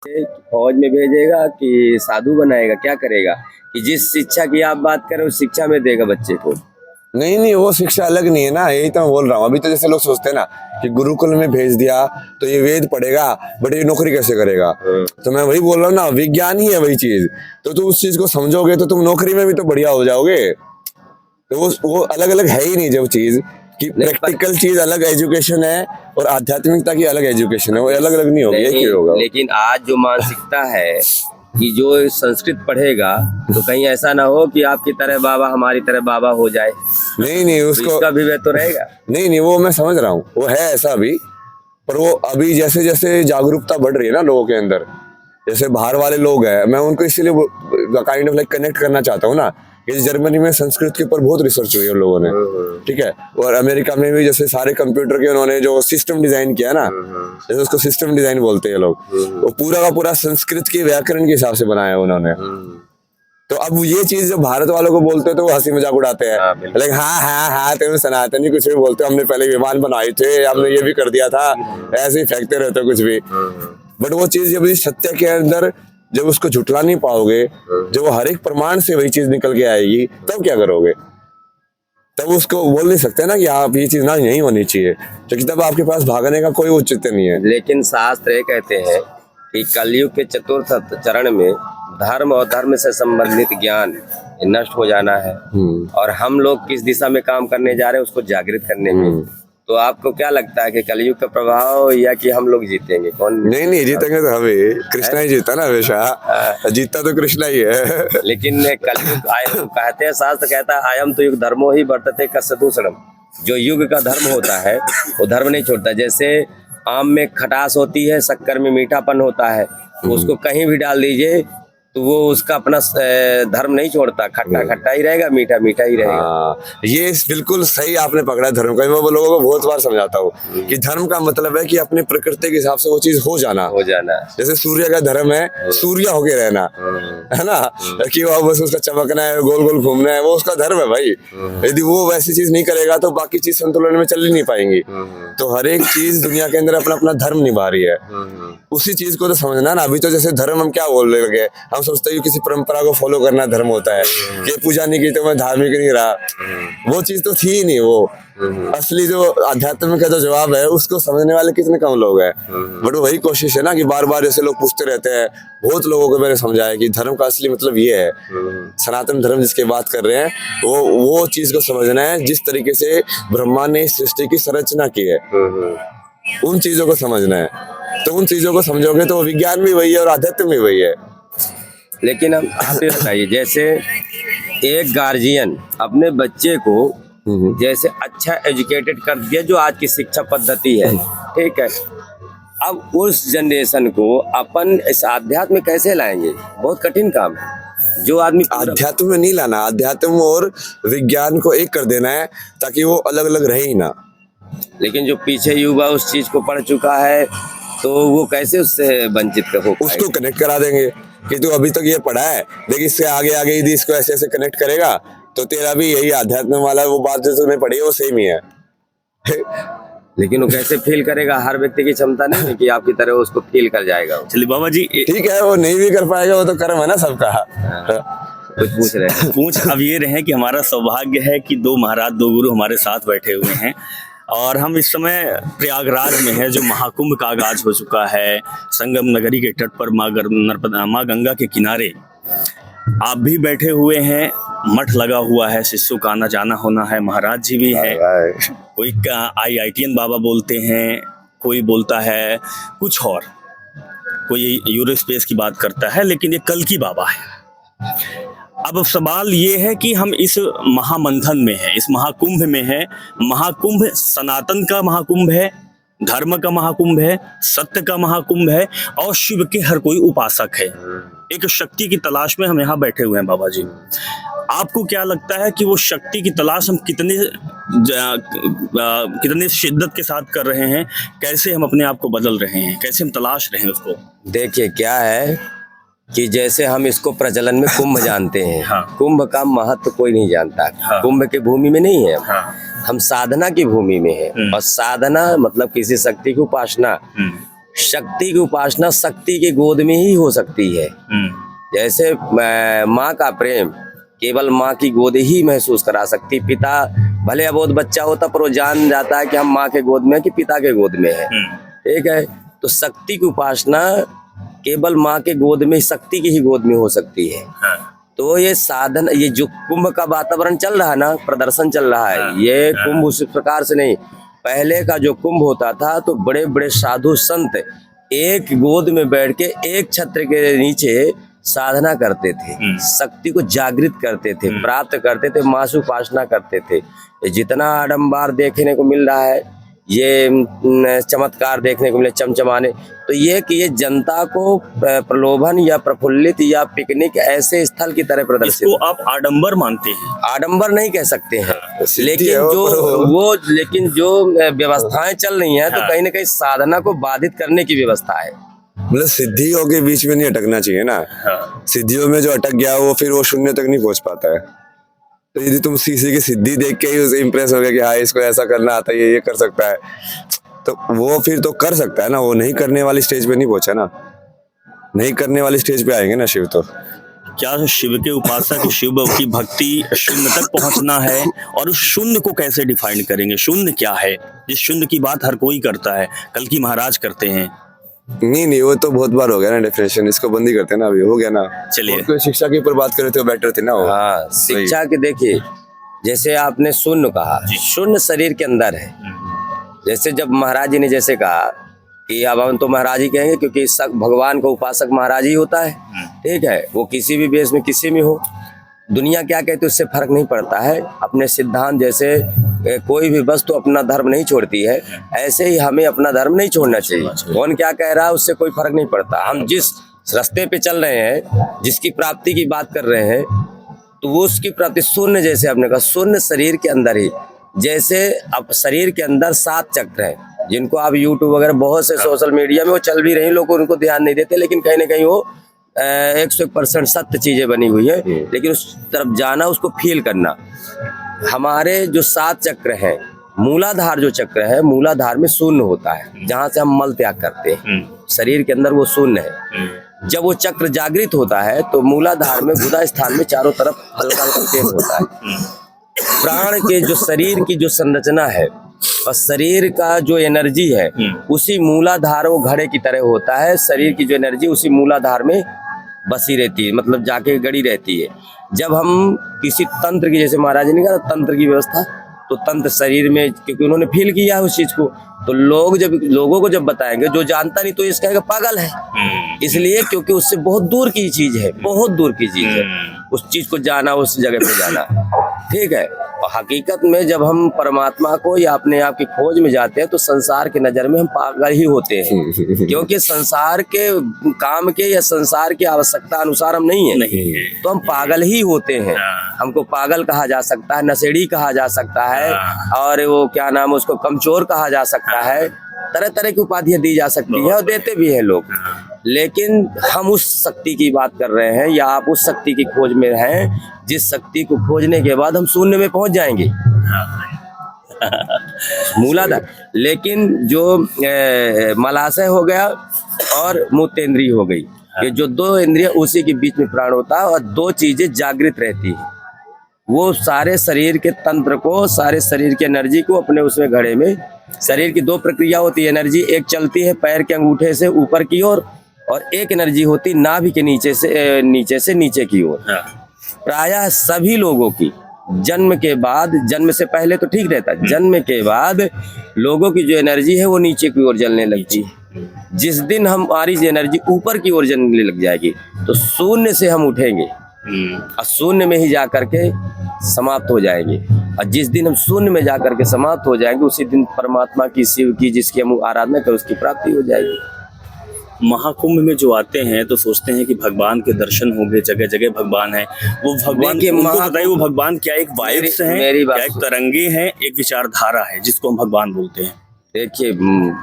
फौज में भेजेगा कि साधु बनाएगा, क्या करेगा? कि जिस शिक्षा की आप बात करें उस शिक्षा में देगा बच्चे को। नहीं नहीं, वो शिक्षा अलग नहीं है ना, यही तो मैं बोल रहा हूँ। अभी तो जैसे लोग सोचते हैं ना कि गुरुकुल में भेज दिया तो ये वेद पढ़ेगा, बट ये नौकरी कैसे करेगा। तो मैं वही बोल रहा हूँ ना, विज्ञान ही है वही चीज। तो तुम उस चीज को समझोगे तो तुम नौकरी में भी तो बढ़िया हो जाओगे। तो वो अलग अलग है ही नहीं जो चीज कि प्रैक्टिकल चीज अलग एजुकेशन है और आध्यात्मिकता की अलग एजुकेशन है, वो अलग अलग नहीं होगी, एक ही होगा। लेकिन आज जो मानसिकता है कि जो संस्कृत पढ़ेगा तो कहीं ऐसा ना हो कि आपकी तरह बाबा हमारी तरह बाबा हो जाए। नहीं नहीं, तो उसको इसका भी तो रहेगा। नहीं नहीं, वो मैं समझ रहा हूँ, वो है ऐसा अभी। पर वो अभी जैसे जैसे जागरूकता बढ़ रही है ना लोगों के अंदर, जैसे बाहर वाले लोग हैं, मैं उनको इसीलिए काइंड ऑफ लाइक कनेक्ट करना चाहता हूँ ना कि जर्मनी में संस्कृत के ऊपर बहुत रिसर्च हुई है उन लोगों ने, ठीक है। और अमेरिका में भी जैसे सारे कंप्यूटर के उन्होंने जो सिस्टम डिजाइन किया ना, जैसे उसको सिस्टम डिजाइन बोलते हैं लोग, वो पूरा का पूरा संस्कृत के व्याकरण के हिसाब से बनाया उन्होंने। तो अब ये चीज जो भारत वालों को बोलते हैं तो वो हंसी मजाक उड़ाते हैं, लेकिन हाँ तुम सनातनी कुछ भी बोलते हो, हमने पहले विमान बनाए थे, हमने ये भी कर दिया था, ऐसे ही फेंकते रहते हो कुछ भी। बट वो चीज जब सत्य के अंदर जब उसको झुटला नहीं पाओगे, जब वो हर एक प्रमाण से वही चीज निकल के आएगी, तब क्या करोगे? तब उसको बोल नहीं सकते ना कि आप ये चीज ना नहीं होनी चाहिए, क्योंकि तब आपके पास भागने का कोई औचित्य नहीं है। लेकिन शास्त्र ये कहते हैं कि कलयुग के चतुर्थ चरण में धर्म और धर्म से संबंधित ज्ञान नष्ट हो जाना है, और हम लोग किस दिशा में काम करने जा रहे हैं उसको जागृत करने में। तो आपको क्या लगता है कि कलयुग का प्रभाव या कि हम लोग जीतेंगे? कौन? नहीं जीतेंगे तो हमें, कृष्णा ही जीता ना हमेशा, जीता तो कृष्णा ही है। लेकिन कलयुग आए तो कहते हैं, शास्त्र कहता है आयम तो युग धर्मो ही वर्तते कस्य दूषणम। जो युग का धर्म होता है वो धर्म नहीं छोड़ता। जैसे आम में खटास होती है, शक्कर में मीठापन होता है, उसको कहीं भी डाल दीजिए तो वो उसका अपना धर्म नहीं छोड़ता, खट्टा खट्टा ही रहेगा, मीठा मीठा ही रहेगा। ये बिल्कुल सही आपने पकड़ा धर्म का। मैं वो लोगों को बहुत बार समझाता हूँ कि धर्म का मतलब है कि अपने प्रकृति के हिसाब से वो चीज हो जाना। जैसे सूर्य का धर्म है सूर्य होके रहना, है ना, कि वो बस उसका चमकना है, गोल गोल घूमना है, वो उसका धर्म है भाई। यदि वो वैसी चीज नहीं करेगा तो बाकी चीज संतुलन में चल ही नहीं पाएंगी। तो हर एक चीज दुनिया के अंदर अपना अपना धर्म निभा रही है, उसी चीज को तो समझना ना। अभी तो जैसे धर्म हम क्या बोल रहे हैं, हम सोचते हैं किसी परंपरा को फॉलो करना धर्म होता है, कि पूजा नहीं की तो मैं धार्मिक नहीं रहा। वो चीज तो थी ही नहीं। वो असली जो आध्यात्म का जो जवाब है उसको समझने वाले कितने कम लोग हैं। बट वही कोशिश है ना कि बार बार जैसे लोग पूछते रहते हैं, बहुत लोगों को मैंने समझाया कि धर्म का असली मतलब ये है, सनातन धर्म जिसकी बात कर रहे हैं वो चीज को समझना है जिस तरीके से ब्रह्मा ने इस सृष्टि की संरचना की है, उन चीजों को समझना है। तो उन चीजों को समझोगे तो विज्ञान भी वही है और आध्यात्म भी वही है। लेकिन हम आप ये बताइए, जैसे एक गार्जियन अपने बच्चे को जैसे अच्छा एजुकेटेड कर दिया, जो आज की शिक्षा पद्धति है, ठीक है, अब उस जनरेशन को अपन इस आध्यात्म में कैसे लाएंगे? बहुत कठिन काम है। जो आदमी आध्यात्म में नहीं लाना, आध्यात्म और विज्ञान को एक कर देना है ताकि वो अलग अलग रहे ही ना। लेकिन जो पीछे युवा उस चीज को पढ़ चुका है तो वो कैसे उससे वंचित हो? उसको कनेक्ट करा देंगे कि तू अभी तक ये पढ़ा है, लेकिन इससे आगे आगे यदि इसको ऐसे ऐसे कनेक्ट करेगा तो तेरा भी यही आध्यात्म वाला वो बात जो तूने पढ़ी है वो सेम ही है। लेकिन वो कैसे फील करेगा? हर व्यक्ति की क्षमता नहीं है कि आपकी तरह उसको फील कर जाएगा। चलिए बाबा जी, ठीक है, वो नहीं भी कर पाएगा, वो तो कर्म है ना सबका। कुछ पूछ रहे हैं? पूछ अब ये रहे कि हमारा सौभाग्य है कि दो महाराज, दो गुरु हमारे साथ बैठे हुए हैं, और हम इस समय प्रयागराज में है, जो महाकुंभ का आगाज हो चुका है। संगम नगरी के तट पर माँ गंगा के किनारे आप भी बैठे हुए हैं, मठ लगा हुआ है, शिष्यों का आना जाना होना है, महाराज जी भी हैं। कोई IITN बाबा बोलते हैं, कोई बोलता है कुछ और, कोई यूरोस्पेस की बात करता है, लेकिन ये कल की बाबा है। अब सवाल ये है कि हम इस महामंथन में हैं, इस महाकुंभ में हैं। महाकुंभ सनातन का महाकुंभ है, धर्म का महाकुंभ है, सत्य का महाकुंभ है, और शिव के हर कोई उपासक है। एक शक्ति की तलाश में हम यहाँ बैठे हुए हैं। बाबा जी, आपको क्या लगता है कि वो शक्ति की तलाश हम कितने शिद्दत के साथ कर रहे हैं? कैसे हम अपने आप को बदल रहे हैं? कैसे हम तलाश रहे हैं उसको? देखिए क्या है कि जैसे हम इसको प्रचलन में कुंभ जानते हैं। हाँ। कुंभ का महत्व कोई नहीं जानता। हाँ। कुंभ के भूमि में नहीं है। हाँ। हम साधना की भूमि में है, और साधना मतलब किसी शक्ति की उपासना। शक्ति की उपासना शक्ति की गोद में ही हो सकती है। जैसे माँ का प्रेम केवल माँ की गोद ही महसूस करा सकती। पिता भले अबोध बच्चा होता पर वो जान जाता है कि हम माँ के गोद में है कि पिता के गोद में है। ठीक है, तो शक्ति की उपासना केवल माँ के गोद में, शक्ति की ही गोद में हो सकती है। तो ये साधन, ये जो कुंभ का वातावरण चल रहा है ना, प्रदर्शन चल रहा है, ये कुंभ उस प्रकार से नहीं। पहले का जो कुंभ होता था तो बड़े बड़े साधु संत एक गोद में बैठ के एक छत्र के नीचे साधना करते थे, शक्ति को जागृत करते थे, प्राप्त करते थे, माँ से उपासना करते थे। जितना आडंबर देखने को मिल रहा है, ये चमत्कार देखने को मिले, चमचमाने, तो ये कि ये जनता को प्रलोभन या प्रफुल्लित या पिकनिक ऐसे स्थल की तरह प्रदर्शित। इसको आप आडंबर मानते हैं? आडंबर नहीं कह सकते हैं, लेकिन जो व्यवस्थाएं चल रही हैं, तो कहीं ना कहीं साधना को बाधित करने की व्यवस्था है। मतलब सिद्धियों के बीच में नहीं अटकना चाहिए ना। सिद्धियों में जो अटक गया वो फिर वो शून्य तक नहीं पहुंच पाता है। तो यदि तुम किसी की सिद्धि देख के ही इम्प्रेस हो गया कि हाँ इसको ऐसा करना आता है, ये कर सकता है, तो वो फिर तो कर सकता है ना। वो नहीं करने वाली स्टेज पे नहीं पहुंचा ना, नहीं करने वाली स्टेज पे आएंगे ना शिव। तो क्या शिव के उपासक, शिव की भक्ति शून्य तक पहुंचना है? और उस शून्य को कैसे डिफाइन करेंगे? शून्य क्या है? जिस शून्य की बात हर कोई करता है, कल की महाराज करते हैं। नहीं, वो तो बहुत बार हो गया ना डेफिनेशन, इसको बंद ही करते हैं ना, अभी हो गया ना। चलिए, कोई शिक्षा के ऊपर बात करे तो बेटर थी ना वो। हाँ, शिक्षा के देखिए, जैसे आपने शून्य कहा, शून्य शरीर के अंदर है। जैसे जब महाराज जी ने जैसे कहा कि अब हम तो महाराज ही कहेंगे, क्योंकि भगवान का उपासक महाराज ही होता है। ठीक है, वो किसी भी वेश में किसी में हो, दुनिया क्या कहती है उससे फर्क नहीं पड़ता है। अपने सिद्धांत, जैसे कोई भी वस्तु अपना धर्म नहीं छोड़ती है, ऐसे ही हमें अपना धर्म नहीं छोड़ना चाहिए। कौन क्या कह रहा है उससे कोई फर्क नहीं पड़ता। हम जिस रास्ते पे चल रहे हैं, जिसकी प्राप्ति की बात कर रहे हैं, तो वो उसकी प्राप्ति शून्य, जैसे आपने कहा शून्य शरीर के अंदर ही। जैसे अब शरीर के अंदर 7 चक्र हैं, जिनको आप यूट्यूब वगैरह बहुत से सोशल मीडिया में वो चल भी रही, लोग उनको ध्यान नहीं देते, लेकिन कहीं ना कहीं वो 101% सत्य चीजें बनी हुई है। लेकिन उस तरफ जाना, उसको फील करना। हमारे जो 7 चक्र हैं, मूलाधार जो चक्र है, मूलाधार में शून्य होता है, जहाँ से हम मल त्याग करते हैं। शरीर के अंदर वो शून्य है। जब वो चक्र जागृत होता है तो मूलाधार में गुदा स्थान में चारों तरफ हल्का हल्का तेज होता है। प्राण के जो शरीर की जो संरचना है और शरीर का जो एनर्जी है, उसी मूलाधार, वो घड़े की तरह होता है। शरीर की जो एनर्जी उसी मूलाधार में बसी रहती है, मतलब जाके गड़ी रहती है। जब हम किसी तंत्र की, जैसे महाराज ने कहा तंत्र की व्यवस्था, तो तंत्र शरीर में, क्योंकि उन्होंने फील किया है उस चीज को, तो लोगों को जब बताएंगे, जो जानता नहीं तो इसका पागल है। इसलिए क्योंकि उससे बहुत दूर की चीज है, बहुत दूर की चीज है। उस चीज को जाना, उस जगह पे जाना, ठीक है। और हकीकत में जब हम परमात्मा को या अपने आप की खोज में जाते हैं, तो संसार की नजर में हम पागल ही होते हैं, क्योंकि संसार के काम के या संसार की आवश्यकता अनुसार हम नहीं है, तो हम पागल ही होते हैं। हमको पागल कहा जा सकता है, नशेड़ी कहा जा सकता है, और वो क्या नाम, उसको कमचोर कहा जा सकता है, तरह तरह की उपाधियां दी जा सकती है और देते भी हैं लोग। लेकिन हम उस शक्ति की बात कर रहे हैं, या आप उस शक्ति की खोज में हैं, जिस शक्ति को खोजने के बाद हम शून्य में पहुंच जाएंगे, मूलाधार। लेकिन जो मलाशय हो गया और मूत्रेंद्रिय हो गई, ये जो 2 इंद्रियां, उसी के बीच में प्राण होता है, और 2 चीजें जागृत रहती है। वो सारे शरीर के तंत्र को, सारे शरीर की एनर्जी को अपने उसमें घड़े में, शरीर की 2 प्रक्रिया होती है एनर्जी, एक चलती है पैर के अंगूठे से ऊपर की ओर, और एक एनर्जी होती नाभि के नीचे से नीचे की ओर। प्रायः सभी लोगों की जन्म के बाद, जन्म से पहले तो ठीक रहता है, जन्म के बाद लोगों की जो एनर्जी है वो नीचे की ओर जलने लगती है। जिस दिन हमारी एनर्जी ऊपर की ओर जलने लग जाएगी, तो शून्य से हम उठेंगे और शून्य में ही जा करके समाप्त हो जाएंगे। और जिस दिन हम शून्य में जा करके समाप्त हो जाएंगे, उसी दिन परमात्मा की, शिव की, जिसकी हम आराधना करें, उसकी प्राप्ति हो जाएगी। महाकुंभ में जो आते हैं तो सोचते हैं कि भगवान के दर्शन होंगे, जगह जगह भगवान है। वो भगवान, उनको बताइए, वो भगवान क्या एक वाइब्स हैं, क्या एक तरंगे हैं, एक विचारधारा है जिसको हम भगवान बोलते हैं? देखिए,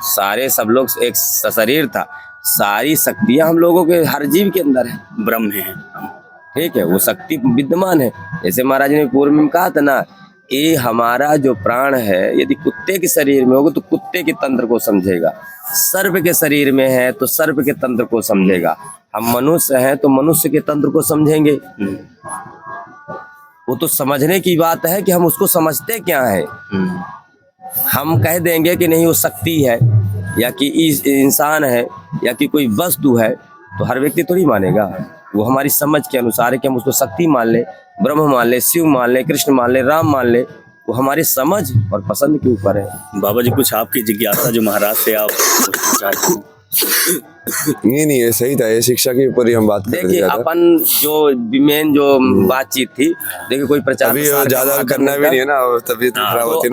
सारे सब लोग एक शरीर था, सारी शक्तियां हम लोगों के हर जीव के अंदर है, ब्रह्म है, ठीक है, वो शक्ति विद्यमान है। जैसे महाराज ने पूर्व में कहा था ना ये हमारा जो प्राण है यदि कुत्ते के शरीर में होगा तो कुत्ते के तंत्र को समझेगा, सर्प के शरीर में है तो सर्प के तंत्र को समझेगा, हम मनुष्य हैं तो मनुष्य के तंत्र को समझेंगे। वो तो समझने की बात है कि हम उसको समझते क्या है। हम कह देंगे कि नहीं वो शक्ति है या कि इंसान है या कि कोई वस्तु है, तो हर व्यक्ति थोड़ी मानेगा। वो हमारी समझ के अनुसार है कि हम उसको शक्ति मान ले, ब्रह्म मान ले, शिव मान ले, कृष्ण मान ले, राम मान ले, वो हमारी समझ और पसंद के ऊपर है। बाबा जी कुछ आपकी जिज्ञासा जो महाराज से आप चाहते हैं? नहीं ये सही था, ये शिक्षा के ऊपर ही हम बात कर रहे थे। देखिए अपन जो मेन जो बातचीत थी, देखिए कोई प्रचार अभी प्रसार का ज्यादा माध्यम करना भी होगा। नहीं है ना, तबीयत खराब होती है ना।